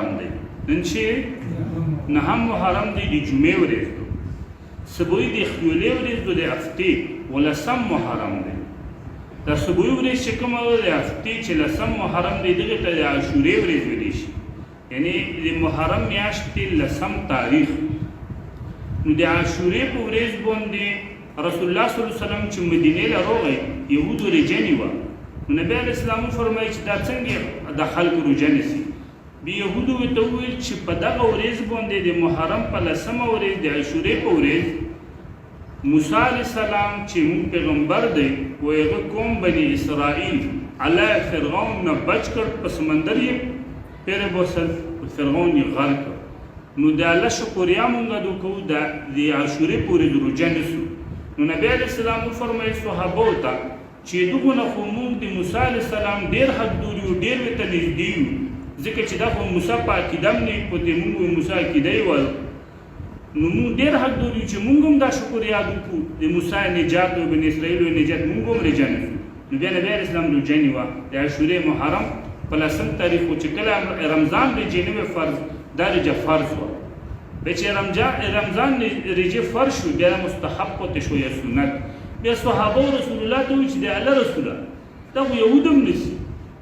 دی نن چې نهم محرم دی د جمعې ورځ ده سبوی د خیولې ورځ ده د هفتې ولسم محرم دی دا سبوی ورځ چې کومه ده د هفتې چې لسم محرم دی دغې ته د عاشورې ورځ ویلی شي یعنې د محرم میاشتې لسم تاریخ نو د عاشورې په ورځ باندې رسول الله صلی الله علیه وسلم چې مدینې له راغی یهودو رجنې وه نو نبی علیه السلام وفرمایي چې دا څنګه د خلکو روژه نیسي بیا یهودو ورته وویل چې په دغه ورځ باندې د محرم په لسمه ورځ د عاشورې په ورځ موسی علیه السلام چې مونږ پیغمبر دی و هغه قوم بني اسرائیل علی فرعون نه بچ کړ په سمندر یې پیره بوسل فرعون یې غرق کړ نو د الله شکریا مونږ کوو د عاشورې پورې د روژه نیسو نو نبی علیه السلام وفرمایل صحابو ته چې دغونه خو مونږ د موسی علیه السلام ډېر حقدار یو ډېر ورته نږدې یو ځکه چې دا خو موسی په عقیده هم نه پوتې مونږ موسی عقیده یې وایو نو مونږ ډېر حقدار یو چې مونږ هم دا شکر یاد وکړو د موسی نجات او بني اسرائیلو نجات مونږ هم روژه نیسو نو بیا نبی علیه السلام روژه نیوه د عاشورې محرم په لسم تاریخ و چې کله رمضان روژې نه وې فرض دا روژه فرض وه بیا چې رمضان روژې فرض شو بیا مستحب پاتې شو یا سنت بیا صحابه رسول الله ته وایي چې د الله رسوله دا خو یهود هم نیسي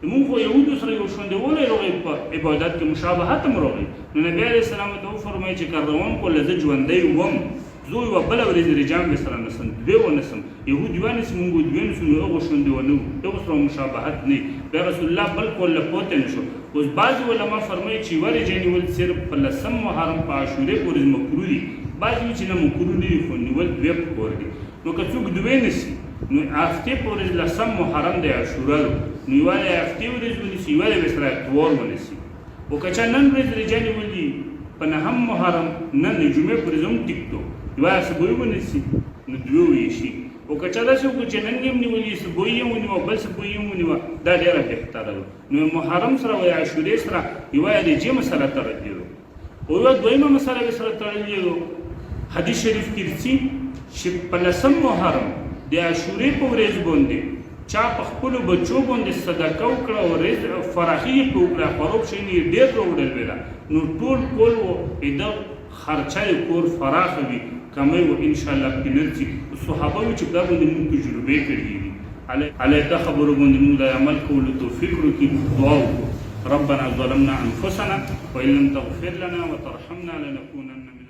مونږ خو یهودو سره یو شونډېولی راغی په عبادت کې مشابهت هم راغی نو نبی علیه السلام ورته وفرمایي چې که روان کله زه ژوندی وم زه یوه بله ورځ روژه هم سره نسم دوې ونسم یهود یوه نیسي مونږ دوې نیسو نو هغو شونډې ونه وو هغو سره مشابهت نه بیا رسول الله بل کله پوته نه شو اوس بعضې علما فرمایي چې یوه روژه نیول صرف په لسم محرم په عاشورې پورې مکروه دي بعضې وایي چې نه مکروه نه دي خو نیول دوې پکار دي نو که څوک دوې نیسي نو هفتې په ورځ لسم محرم د عاشوره نو یوه د هفتې ورځ ونیسي یوه د بیا سره اتوار ونیسي خو که چا نن ورځ روژه نیولي په نهم محرم نن د جمعې په ورځ هم ټیک دو یوه سبوی ونیسي نو دوې ویشي خو که چا داسې وکړو چې نن یې هم نیولي سبوی یې ونیوه بل سبوی یې ونیوه دا ډېره بهتره ده نو محرم سره و عاشورې سره یوه روژې مسله تړلې ده خو یوه دویمه مسله یې سره تړلې ده حدیث شریف کې راځي چې په لسم محرم د عاشورې په ورځ باندې چا په خپلو بچو باندې صدقه وکړه او فراخي یې پرې وکړه خروب شی نه یې ډېر راوړل ویله نو ټول کول و د خرچه یې کور فراخه وي کمی و انشاءالله پکې نه ځي صحابه وي چې په دا باندې مونږ تجربې کړي دي علی دا خبرو باندې مونږ د عمل کولو توفیق وکړي دعا وکړو ربنا ظلمنا انفسنا وان لم تغفر لنا وترحمنا لنكونن